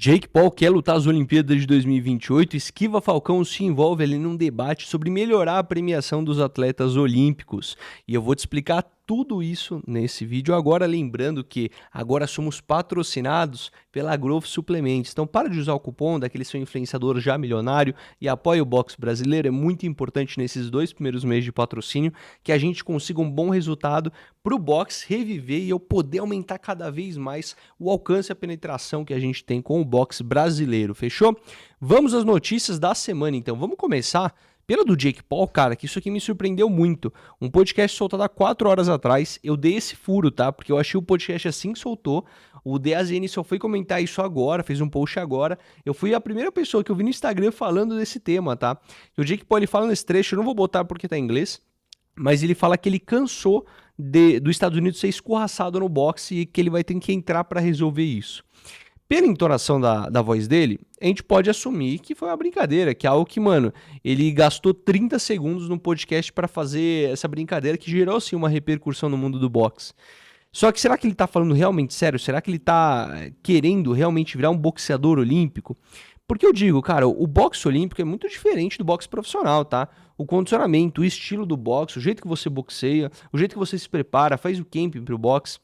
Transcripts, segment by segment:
Jake Paul quer lutar as Olimpíadas de 2028, Esquiva Falcão se envolve ali num debate sobre melhorar a premiação dos atletas olímpicos. E eu vou te explicar tudo isso nesse vídeo agora, lembrando que agora somos patrocinados pela Growth Suplementos. Então para de usar o cupom daquele seu influenciador já milionário e apoie o boxe brasileiro. É muito importante nesses 2 primeiros meses de patrocínio que a gente consiga um bom resultado para o boxe reviver e eu poder aumentar cada vez mais o alcance e a penetração que a gente tem com o boxe brasileiro, fechou? Vamos às notícias da semana então, vamos começar pela do Jake Paul, cara, que isso aqui me surpreendeu muito. Um podcast soltado há 4 horas atrás, eu dei esse furo, tá? Porque eu achei o podcast assim que soltou. O DAZN só foi comentar isso agora, fez um post agora. Eu fui a primeira pessoa que eu vi no Instagram falando desse tema, tá? E o Jake Paul, ele fala nesse trecho, eu não vou botar porque tá em inglês, mas ele fala que ele cansou dos Estados Unidos ser escorraçado no boxe e que ele vai ter que entrar para resolver isso. Pela entonação da voz dele, a gente pode assumir que foi uma brincadeira, que é algo que, mano, ele gastou 30 segundos no podcast para fazer essa brincadeira que gerou, sim, uma repercussão no mundo do boxe. Só que será que ele tá falando realmente sério? Será que ele tá querendo realmente virar um boxeador olímpico? Porque eu digo, cara, o boxe olímpico é muito diferente do boxe profissional, tá? O condicionamento, o estilo do boxe, o jeito que você boxeia, o jeito que você se prepara, faz o camping pro boxe.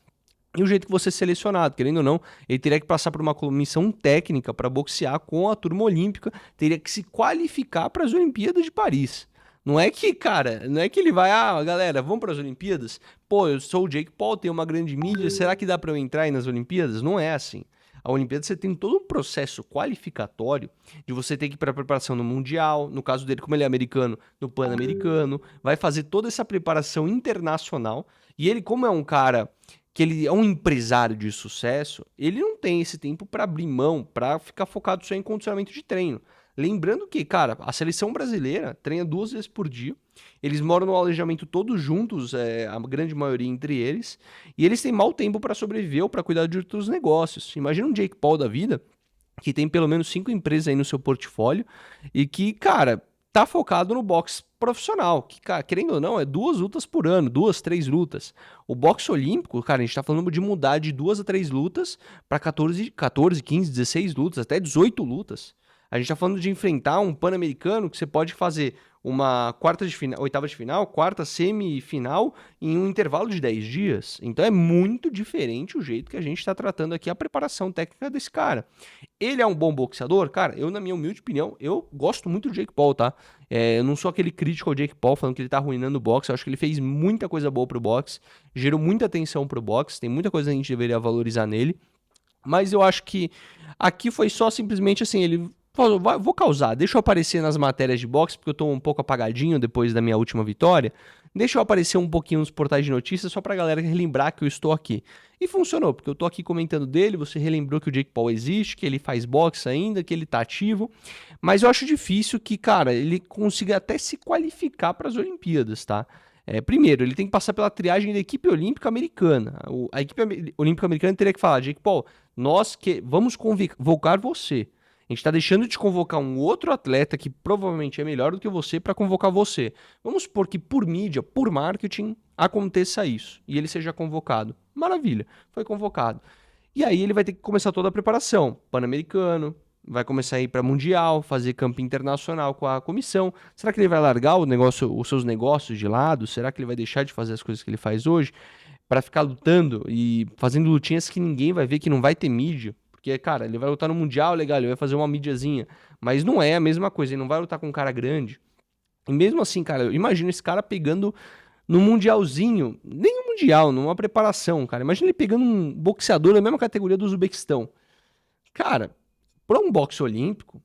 E o jeito que você é selecionado, querendo ou não, ele teria que passar por uma comissão técnica para boxear com a turma olímpica, teria que se qualificar para as Olimpíadas de Paris. Não é que, cara, não é que ele vai, galera, vamos para as Olimpíadas? Pô, eu sou o Jake Paul, tenho uma grande mídia, será que dá para eu entrar aí nas Olimpíadas? Não é assim. A Olimpíada você tem todo um processo qualificatório de você ter que ir para a preparação no Mundial, no caso dele, como ele é americano, no Pan-Americano, vai fazer toda essa preparação internacional, e ele, como é um cara que ele é um empresário de sucesso, ele não tem esse tempo para abrir mão, para ficar focado só em condicionamento de treino. Lembrando que, cara, a seleção brasileira treina 2 vezes por dia, eles moram no alojamento todos juntos, a grande maioria entre eles, e eles têm mau tempo para sobreviver ou para cuidar de outros negócios. Imagina um Jake Paul da vida, que tem pelo menos 5 empresas aí no seu portfólio, e que, cara, tá focado no boxe profissional, que, cara, querendo ou não, é 2 lutas por ano, 2, 3 lutas. O boxe olímpico, cara, a gente tá falando de mudar de 2 a 3 lutas para 14, 15, 16 lutas, até 18 lutas. A gente tá falando de enfrentar um Pan-Americano que você pode fazer uma oitava de final, quarta semifinal em um intervalo de 10 dias. Então é muito diferente o jeito que a gente está tratando aqui a preparação técnica desse cara. Ele é um bom boxeador? Cara, eu, na minha humilde opinião, eu gosto muito do Jake Paul, tá? Eu não sou aquele crítico ao Jake Paul falando que ele tá arruinando o boxe. Eu acho que ele fez muita coisa boa pro boxe, gerou muita atenção pro boxe, tem muita coisa que a gente deveria valorizar nele. Mas eu acho que aqui foi só simplesmente assim, ele falou, vou causar, deixa eu aparecer nas matérias de boxe, porque eu tô um pouco apagadinho depois da minha última vitória, deixa eu aparecer um pouquinho nos portais de notícias, só pra galera relembrar que eu estou aqui. E funcionou, porque eu tô aqui comentando dele, você relembrou que o Jake Paul existe, que ele faz boxe ainda, que ele tá ativo, mas eu acho difícil que, cara, ele consiga até se qualificar para as Olimpíadas, tá? Primeiro, ele tem que passar pela triagem da equipe olímpica americana. A equipe olímpica americana teria que falar, Jake Paul, vamos convocar você. A gente está deixando de convocar um outro atleta que provavelmente é melhor do que você para convocar você. Vamos supor que por mídia, por marketing, aconteça isso e ele seja convocado. Maravilha, foi convocado. E aí ele vai ter que começar toda a preparação. Pan-Americano, vai começar a ir para Mundial, fazer campo internacional com a comissão. Será que ele vai largar os seus negócios de lado? Será que ele vai deixar de fazer as coisas que ele faz hoje para ficar lutando e fazendo lutinhas que ninguém vai ver, que não vai ter mídia? Porque, cara, ele vai lutar no Mundial, legal, ele vai fazer uma mídiazinha. Mas não é a mesma coisa, ele não vai lutar com um cara grande. E mesmo assim, cara, eu imagino esse cara pegando no Mundialzinho, nem um Mundial, numa preparação, cara. Imagina ele pegando um boxeador da mesma categoria do Uzbequistão. Cara, para um boxe olímpico,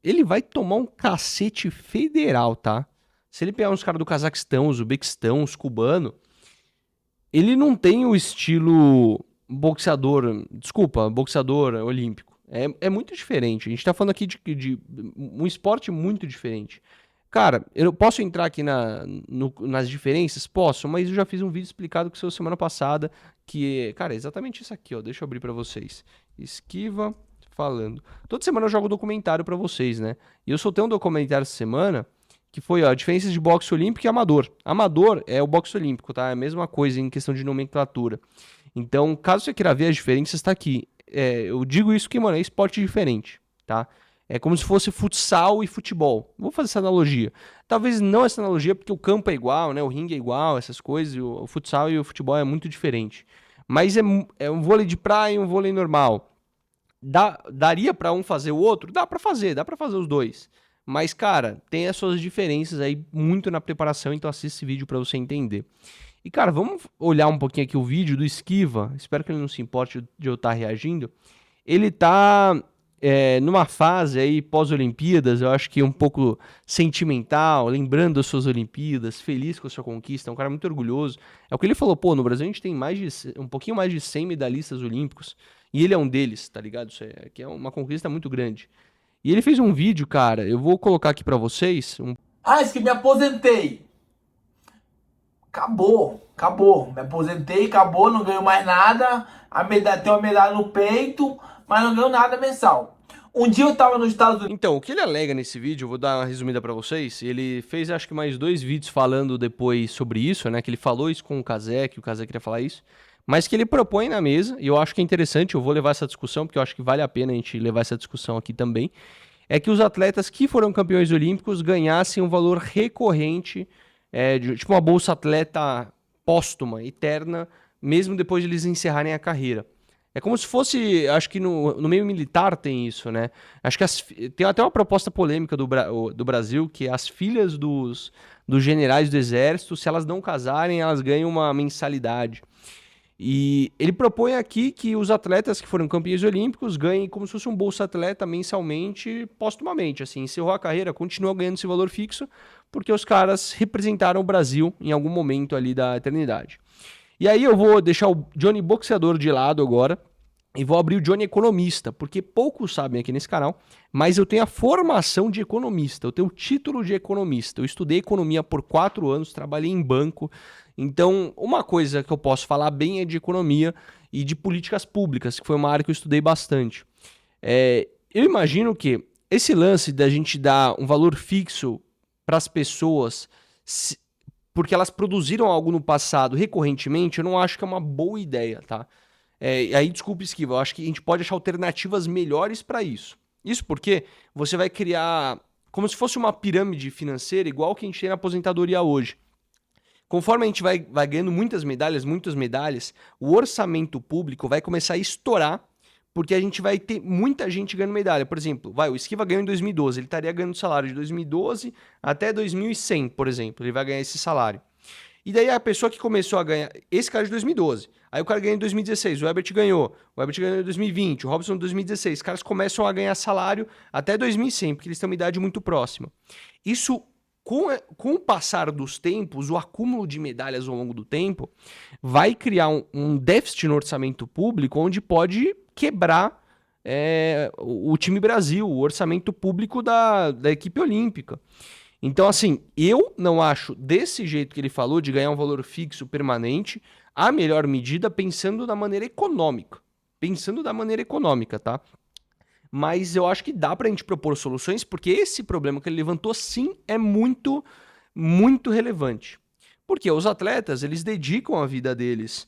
ele vai tomar um cacete federal, tá? Se ele pegar uns caras do Cazaquistão, Uzbequistão, os cubanos, ele não tem o estilo boxeador olímpico. É muito diferente. A gente tá falando aqui de um esporte muito diferente. Cara, eu posso entrar aqui nas diferenças? Posso, mas eu já fiz um vídeo explicado com você semana passada, que, cara, é exatamente isso aqui, ó. Deixa eu abrir pra vocês. Esquiva falando. Toda semana eu jogo documentário pra vocês, né? E eu soltei um documentário essa semana que foi, ó, a diferença de boxe olímpico e amador. Amador é o boxe olímpico, tá? É a mesma coisa em questão de nomenclatura. Então, caso você queira ver as diferenças, está aqui. eu digo isso porque, mano, é esporte diferente, tá? É como se fosse futsal e futebol. Vou fazer essa analogia. Talvez não essa analogia, porque o campo é igual, né? O ringue é igual, essas coisas. E o futsal e o futebol é muito diferente. Mas é um vôlei de praia e um vôlei normal. Daria pra um fazer o outro? Dá pra fazer os dois. Mas, cara, tem as suas diferenças aí muito na preparação, então assista esse vídeo pra você entender. E, cara, vamos olhar um pouquinho aqui o vídeo do Esquiva. Espero que ele não se importe de eu estar reagindo. Ele tá numa fase aí pós-Olimpíadas, eu acho que um pouco sentimental, lembrando das suas Olimpíadas, feliz com a sua conquista, é um cara muito orgulhoso. É o que ele falou, pô, no Brasil a gente tem um pouquinho mais de 100 medalhistas olímpicos, e ele é um deles, tá ligado? Isso que é uma conquista muito grande. E ele fez um vídeo, cara, eu vou colocar aqui pra vocês. Ah, isso que me aposentei. Acabou. Me aposentei, acabou, não ganho mais nada. Tenho uma medalha no peito, mas não ganho nada mensal. Um dia eu tava nos Estados Unidos. Então, o que ele alega nesse vídeo, eu vou dar uma resumida pra vocês. Ele fez, acho que mais 2 vídeos falando depois sobre isso, né? Que ele falou isso com o Kazé, que o Kazé queria falar isso. Mas que ele propõe na mesa, e eu acho que é interessante, eu vou levar essa discussão, porque eu acho que vale a pena a gente levar essa discussão aqui também, é que os atletas que foram campeões olímpicos ganhassem um valor recorrente, tipo uma bolsa atleta póstuma, eterna, mesmo depois de eles encerrarem a carreira. É como se fosse, acho que no meio militar tem isso, né? Acho que tem até uma proposta polêmica do Brasil, que as filhas dos generais do exército, se elas não casarem, elas ganham uma mensalidade. E ele propõe aqui que os atletas que foram campeões olímpicos ganhem como se fosse um bolsa atleta mensalmente, póstumamente. Assim, encerrou a carreira, continua ganhando esse valor fixo, porque os caras representaram o Brasil em algum momento ali da eternidade. E aí eu vou deixar o Johnny Boxeador de lado agora e vou abrir o Johnny Economista, porque poucos sabem aqui nesse canal, mas eu tenho a formação de economista, eu tenho o título de economista. Eu estudei economia por 4 anos, trabalhei em banco. Então, uma coisa que eu posso falar bem é de economia e de políticas públicas, que foi uma área que eu estudei bastante. Eu imagino que esse lance da gente dar um valor fixo para as pessoas, porque elas produziram algo no passado recorrentemente, eu não acho que é uma boa ideia, tá? Aí, desculpa, Esquiva, eu acho que a gente pode achar alternativas melhores para isso. Isso porque você vai criar como se fosse uma pirâmide financeira, igual que a gente tem na aposentadoria hoje. Conforme a gente vai ganhando muitas medalhas, o orçamento público vai começar a estourar, porque a gente vai ter muita gente ganhando medalha. Por exemplo, o Esquiva ganhou em 2012, ele estaria ganhando salário de 2012 até 2100, por exemplo, ele vai ganhar esse salário. E daí a pessoa que começou a ganhar, esse cara de 2012, aí o cara ganhou em 2016, o Herbert ganhou em 2020, o Robson em 2016, os caras começam a ganhar salário até 2100, porque eles têm uma idade muito próxima. Isso, com o passar dos tempos, o acúmulo de medalhas ao longo do tempo, vai criar um déficit no orçamento público, onde pode quebrar o time Brasil, o orçamento público da equipe olímpica. Então, assim, eu não acho desse jeito que ele falou, de ganhar um valor fixo permanente, a melhor medida pensando da maneira econômica. Pensando da maneira econômica, tá? Mas eu acho que dá pra gente propor soluções, porque esse problema que ele levantou, sim, é muito, muito relevante. Porque os atletas, eles dedicam a vida deles.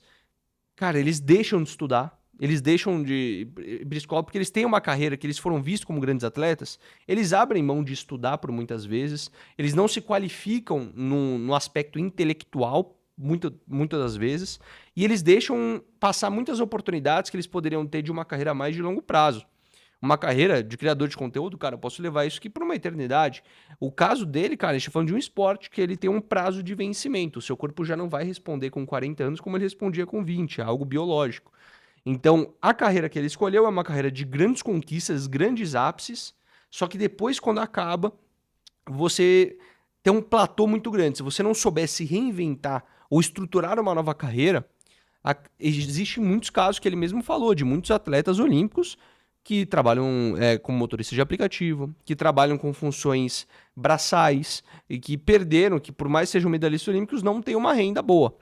Cara, eles deixam de estudar, eles deixam de ir para escola porque eles têm uma carreira que eles foram vistos como grandes atletas, eles abrem mão de estudar por muitas vezes, eles não se qualificam no aspecto intelectual, muitas das vezes, e eles deixam passar muitas oportunidades que eles poderiam ter de uma carreira mais de longo prazo. Uma carreira de criador de conteúdo, cara, eu posso levar isso aqui por uma eternidade. O caso dele, cara, a gente tá falando de um esporte que ele tem um prazo de vencimento. O seu corpo já não vai responder com 40 anos como ele respondia com 20, é algo biológico. Então, a carreira que ele escolheu é uma carreira de grandes conquistas, grandes ápices, só que depois, quando acaba, você tem um platô muito grande. Se você não souber se reinventar ou estruturar uma nova carreira, existem muitos casos que ele mesmo falou, de muitos atletas olímpicos que trabalham como motoristas de aplicativo, que trabalham com funções braçais e que perderam, que por mais sejam medalhistas olímpicos, não têm uma renda boa.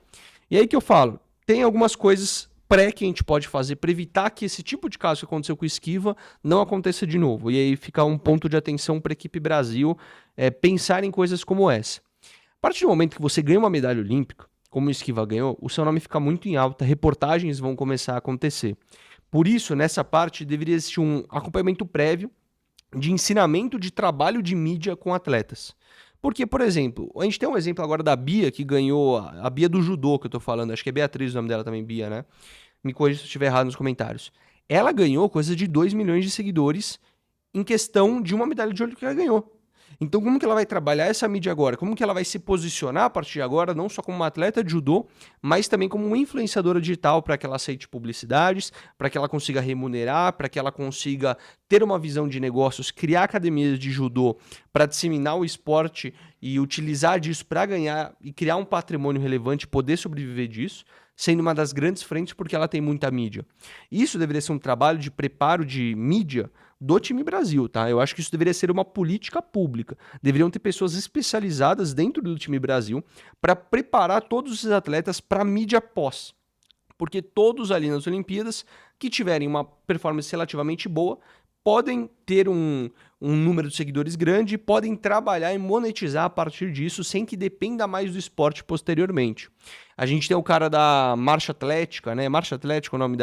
E aí que eu falo, tem algumas coisas que a gente pode fazer para evitar que esse tipo de caso que aconteceu com o Esquiva não aconteça de novo. E aí fica um ponto de atenção para a equipe Brasil pensar em coisas como essa. A partir do momento que você ganha uma medalha olímpica, como o Esquiva ganhou, o seu nome fica muito em alta, reportagens vão começar a acontecer. Por isso, nessa parte, deveria existir um acompanhamento prévio de ensinamento de trabalho de mídia com atletas. Porque, por exemplo, a gente tem um exemplo agora da Bia, que ganhou, a Bia do judô que eu tô falando, acho que é Beatriz o nome dela também, Bia, né? Me corrija se eu estiver errado nos comentários. Ela ganhou coisa de 2 milhões de seguidores em questão de uma medalha de ouro que ela ganhou. Então, como que ela vai trabalhar essa mídia agora? Como que ela vai se posicionar a partir de agora, não só como uma atleta de judô, mas também como uma influenciadora digital para que ela aceite publicidades, para que ela consiga remunerar, para que ela consiga ter uma visão de negócios, criar academias de judô para disseminar o esporte e utilizar disso para ganhar e criar um patrimônio relevante, poder sobreviver disso, sendo uma das grandes frentes porque ela tem muita mídia. Isso deveria ser um trabalho de preparo de mídia do time Brasil, tá? Eu acho que isso deveria ser uma política pública. Deveriam ter pessoas especializadas dentro do time Brasil para preparar todos esses atletas para a mídia pós. Porque todos ali nas Olimpíadas que tiverem uma performance relativamente boa podem ter um número de seguidores grande, podem trabalhar e monetizar a partir disso sem que dependa mais do esporte posteriormente. A gente tem o cara da marcha atlética, né? Marcha atlética é o nome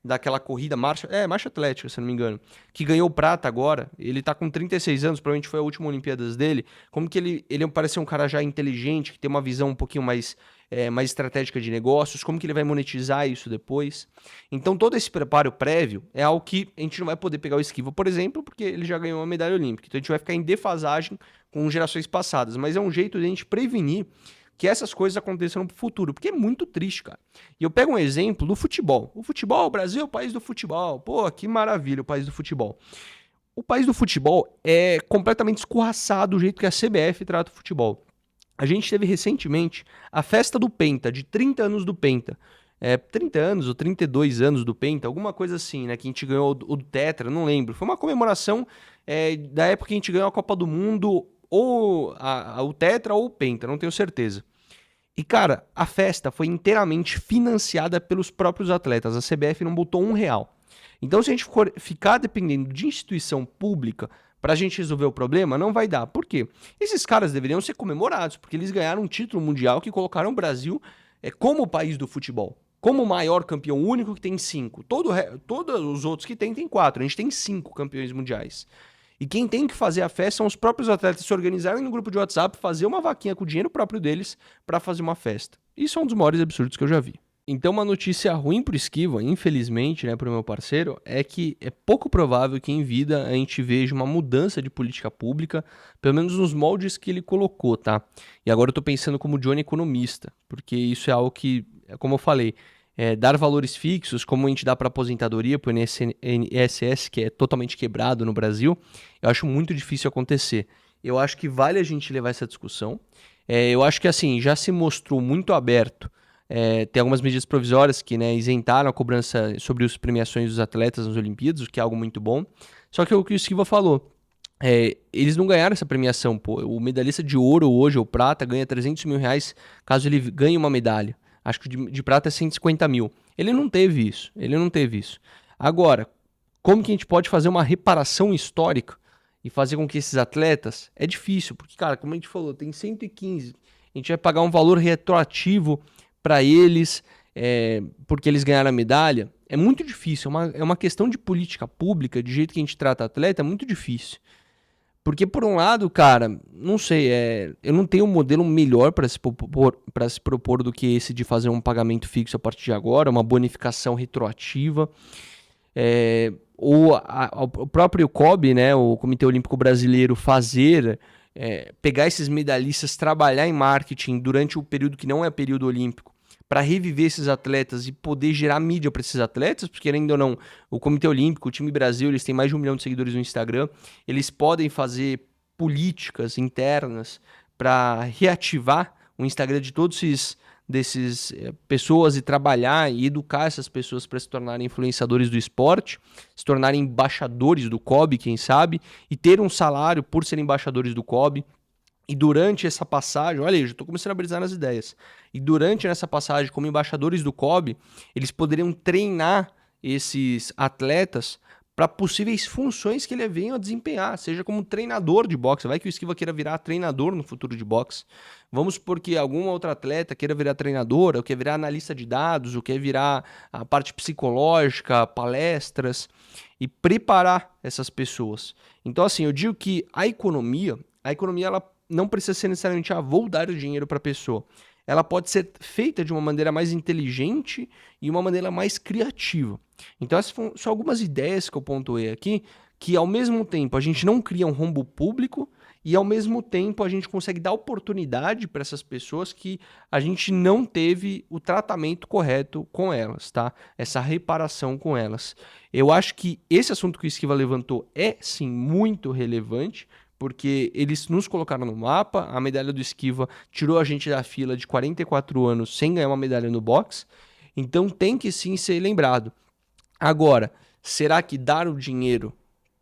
daquela corrida, marcha atlética, se não me engano, que ganhou prata agora. Ele tá com 36 anos, provavelmente foi a última Olimpíadas dele. Como que ele parece ser um cara já inteligente, que tem uma visão um pouquinho mais estratégica de negócios, como que ele vai monetizar isso depois. Então todo esse preparo prévio é algo que a gente não vai poder pegar o Esquiva, por exemplo, porque ele já ganhou uma medalha olímpica. Então a gente vai ficar em defasagem com gerações passadas, mas é um jeito de a gente prevenir que essas coisas aconteçam no futuro, porque é muito triste, cara. E eu pego um exemplo do futebol. O Brasil é o país do futebol. Pô, que maravilha o país do futebol. O país do futebol é completamente escorraçado do jeito que a CBF trata o futebol. A gente teve recentemente a festa do Penta, de 30 anos do Penta. 30 anos ou 32 anos do Penta, alguma coisa assim, né? Que a gente ganhou o Tetra, não lembro. Foi uma comemoração da época que a gente ganhou a Copa do Mundo, ou o Tetra ou o Penta, não tenho certeza. E, cara, a festa foi inteiramente financiada pelos próprios atletas. A CBF não botou R$1. Então, se a gente ficar dependendo de instituição pública pra gente resolver o problema, não vai dar. Por quê? Esses caras deveriam ser comemorados, porque eles ganharam um título mundial que colocaram o Brasil como o país do futebol. Como o maior campeão único que tem 5. Todos os outros que tem 4. A gente tem 5 campeões mundiais. E quem tem que fazer a festa são os próprios atletas se organizarem no grupo de WhatsApp, fazer uma vaquinha com o dinheiro próprio deles para fazer uma festa. Isso é um dos maiores absurdos que eu já vi. Então, uma notícia ruim pro Esquiva, infelizmente, né, pro meu parceiro, é que é pouco provável que em vida a gente veja uma mudança de política pública, pelo menos nos moldes que ele colocou, tá? E agora eu tô pensando como Johnny economista, porque isso é algo que, como eu falei, dar valores fixos, como a gente dá para aposentadoria, para o INSS, que é totalmente quebrado no Brasil, eu acho muito difícil acontecer. Eu acho que vale a gente levar essa discussão. Eu acho que assim, já se mostrou muito aberto. Tem algumas medidas provisórias que, né, isentaram a cobrança sobre as premiações dos atletas nas Olimpíadas, o que é algo muito bom. Só que é o que o Esquiva falou. Eles não ganharam essa premiação. Pô. O medalhista de ouro hoje, ou prata, ganha R$300 mil caso ele ganhe uma medalha. Acho que de prata é 150 mil. Ele não teve isso. Agora, como que a gente pode fazer uma reparação histórica e fazer com que esses atletas... É difícil, porque, cara, como a gente falou, tem 115. A gente vai pagar um valor retroativo para eles, porque eles ganharam a medalha. É muito difícil. É uma questão de política pública, de jeito que a gente trata atleta, é muito difícil. Porque, por um lado, cara, não sei, eu não tenho um modelo melhor para se propor do que esse de fazer um pagamento fixo a partir de agora, uma bonificação retroativa. Ou o próprio COB, né, o Comitê Olímpico Brasileiro, pegar esses medalhistas, trabalhar em marketing durante o período que não é período olímpico, para reviver esses atletas e poder gerar mídia para esses atletas, porque ainda não, o Comitê Olímpico, o time Brasil, eles têm mais de 1 milhão de seguidores no Instagram, eles podem fazer políticas internas para reativar o Instagram de todos desses pessoas e trabalhar e educar essas pessoas para se tornarem influenciadores do esporte, se tornarem embaixadores do COB, quem sabe, e ter um salário por serem embaixadores do COB. E durante essa passagem, olha aí, já estou começando a brisar nas ideias. E durante essa passagem, como embaixadores do COB, eles poderiam treinar esses atletas para possíveis funções que ele venha a desempenhar, seja como treinador de boxe. Vai que o Esquiva queira virar treinador no futuro de boxe. Vamos supor que alguma outra atleta queira virar treinador, ou quer virar analista de dados, ou quer virar a parte psicológica, palestras, e preparar essas pessoas. Então, assim, eu digo que a economia ela não precisa ser necessariamente, vou dar o dinheiro para a pessoa. Ela pode ser feita de uma maneira mais inteligente e uma maneira mais criativa. Então essas são algumas ideias que eu pontuei aqui, que ao mesmo tempo a gente não cria um rombo público e ao mesmo tempo a gente consegue dar oportunidade para essas pessoas que a gente não teve o tratamento correto com elas, tá? Essa reparação com elas. Eu acho que esse assunto que o Esquiva levantou é sim muito relevante, porque eles nos colocaram no mapa. A medalha do Esquiva tirou a gente da fila de 44 anos sem ganhar uma medalha no boxe, então tem que sim ser lembrado. Agora, será que dar o dinheiro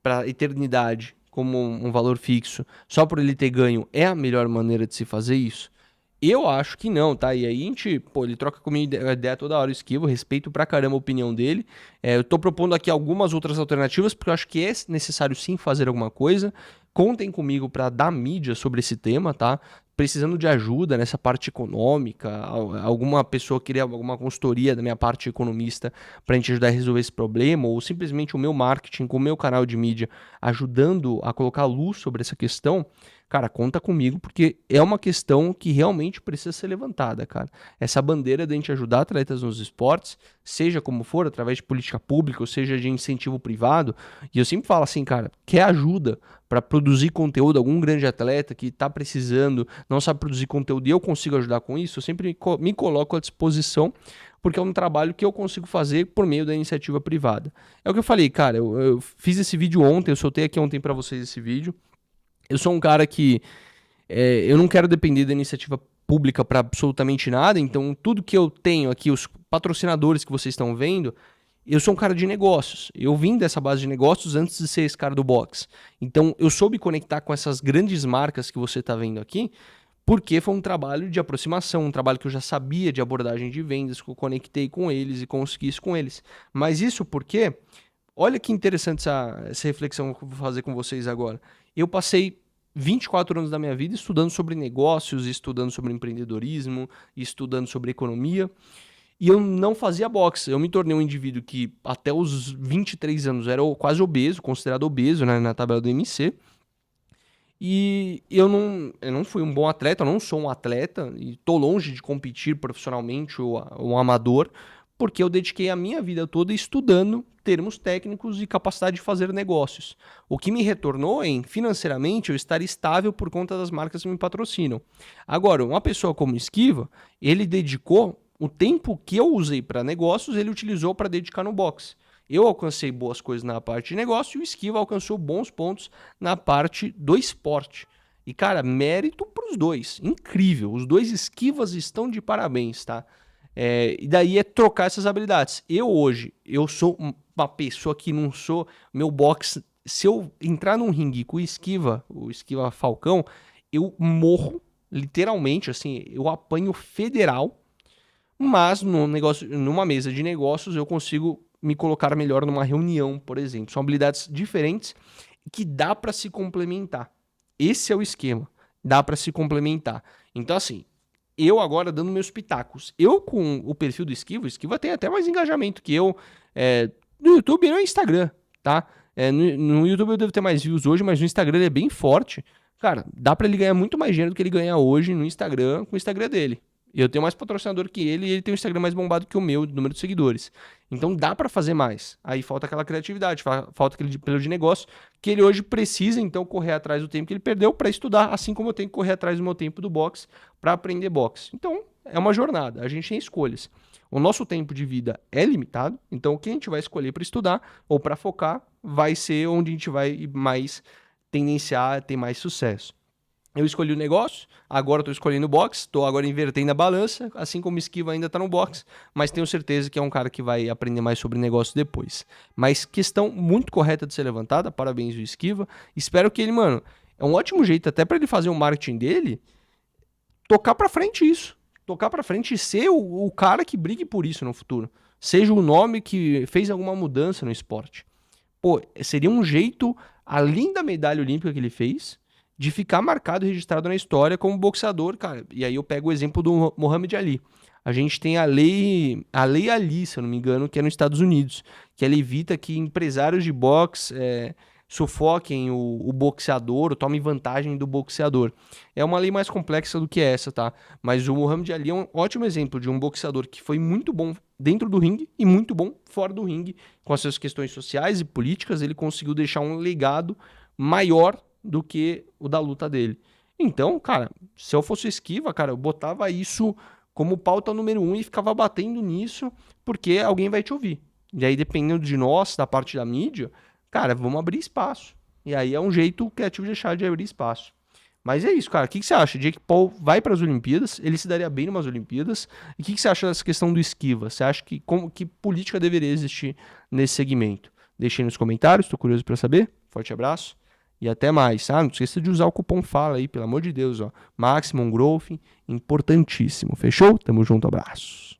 para a eternidade como um valor fixo só por ele ter ganho é a melhor maneira de se fazer isso? Eu acho que não, tá? E aí a gente, ele troca comigo ideia toda hora, eu Esquiva, respeito pra caramba a opinião dele. Eu tô propondo aqui algumas outras alternativas, porque eu acho que é necessário sim fazer alguma coisa. Contem comigo para dar mídia sobre esse tema, tá? Precisando de ajuda nessa parte econômica, alguma pessoa queria alguma consultoria da minha parte economista para a gente ajudar a resolver esse problema, ou simplesmente o meu marketing com o meu canal de mídia ajudando a colocar luz sobre essa questão, cara, conta comigo, porque é uma questão que realmente precisa ser levantada, cara. Essa bandeira de a gente ajudar atletas nos esportes, seja como for, através de política pública, ou seja de incentivo privado, e eu sempre falo assim, cara, quer ajuda para produzir conteúdo, algum grande atleta que está precisando, não sabe produzir conteúdo e eu consigo ajudar com isso, eu sempre me coloco à disposição, porque é um trabalho que eu consigo fazer por meio da iniciativa privada. É o que eu falei, cara, eu fiz esse vídeo ontem, eu soltei aqui ontem para vocês esse vídeo. Eu sou um cara que eu não quero depender da iniciativa pública para absolutamente nada, então tudo que eu tenho aqui, os patrocinadores que vocês estão vendo, eu sou um cara de negócios. Eu vim dessa base de negócios antes de ser esse cara do boxe. Então eu soube conectar com essas grandes marcas que você está vendo aqui, porque foi um trabalho de aproximação, um trabalho que eu já sabia de abordagem de vendas, que eu conectei com eles e consegui isso com eles. Mas isso porque, olha que interessante essa reflexão que eu vou fazer com vocês agora. Eu passei 24 anos da minha vida estudando sobre negócios, estudando sobre empreendedorismo, estudando sobre economia, e eu não fazia boxe. Eu me tornei um indivíduo que até os 23 anos era quase obeso, considerado obeso, né, na tabela do MC. E eu não fui um bom atleta, eu não sou um atleta, e estou longe de competir profissionalmente ou um amador, porque eu dediquei a minha vida toda estudando termos técnicos e capacidade de fazer negócios. O que me retornou financeiramente, eu estar estável por conta das marcas que me patrocinam. Agora, uma pessoa como Esquiva, ele dedicou o tempo que eu usei para negócios, ele utilizou para dedicar no boxe. Eu alcancei boas coisas na parte de negócio e o Esquiva alcançou bons pontos na parte do esporte. E, cara, mérito para os dois. Incrível. Os dois Esquivas estão de parabéns, tá? E daí é trocar essas habilidades. Eu sou uma pessoa que não sou... Meu boxe, se eu entrar num ringue com o Esquiva Falcão, eu morro, literalmente, assim, eu apanho federal, mas numa mesa de negócios eu consigo me colocar melhor numa reunião, por exemplo. São habilidades diferentes que dá para se complementar. Esse é o esquema. Dá para se complementar. Então, assim, eu agora dando meus pitacos. Eu com o perfil do Esquiva, o Esquiva tem até mais engajamento que eu no YouTube e no Instagram, tá? No YouTube eu devo ter mais views hoje, mas no Instagram ele é bem forte. Cara, dá para ele ganhar muito mais dinheiro do que ele ganha hoje no Instagram, com o Instagram dele. Eu tenho mais patrocinador que ele e ele tem um Instagram mais bombado que o meu, de número de seguidores. Então dá para fazer mais. Aí falta aquela criatividade, falta aquele pelo de negócio que ele hoje precisa então correr atrás do tempo que ele perdeu para estudar, assim como eu tenho que correr atrás do meu tempo do boxe para aprender boxe. Então é uma jornada, a gente tem escolhas. O nosso tempo de vida é limitado, então o que a gente vai escolher para estudar ou para focar vai ser onde a gente vai mais tendenciar a ter mais sucesso. Eu escolhi o negócio, agora estou escolhendo o boxe, estou agora invertendo a balança, assim como o Esquiva ainda está no boxe, mas tenho certeza que é um cara que vai aprender mais sobre negócio depois. Mas questão muito correta de ser levantada, parabéns ao Esquiva. Espero que ele, mano, é um ótimo jeito até para ele fazer o marketing dele, tocar para frente isso. Tocar para frente e ser o cara que brigue por isso no futuro. Seja o nome que fez alguma mudança no esporte. pô, seria um jeito, além da medalha olímpica que ele fez, de ficar marcado e registrado na história como boxeador, cara. E aí eu pego o exemplo do Muhammad Ali. A gente tem a lei Ali, se eu não me engano, que é nos Estados Unidos, que ela evita que empresários de boxe sufoquem o boxeador ou tomem vantagem do boxeador. É uma lei mais complexa do que essa, tá? Mas o Muhammad Ali é um ótimo exemplo de um boxeador que foi muito bom dentro do ringue e muito bom fora do ringue. Com as suas questões sociais e políticas, ele conseguiu deixar um legado maior do que o da luta dele. Então, cara, se eu fosse Esquiva, cara, eu botava isso como pauta número 1 e ficava batendo nisso, porque alguém vai te ouvir. E aí, dependendo de nós, da parte da mídia, cara, vamos abrir espaço. E aí é um jeito criativo de deixar de abrir espaço. Mas é isso, cara. O que você acha? Jake Paul vai para as Olimpíadas, ele se daria bem em umas Olimpíadas. E o que você acha dessa questão do esquiva? Você acha que política deveria existir nesse segmento? Deixe aí nos comentários, estou curioso para saber. Forte abraço e até mais. Não esqueça de usar o cupom FALA aí, pelo amor de Deus, ó. Maximum Growth, importantíssimo. Fechou? Tamo junto, abraço.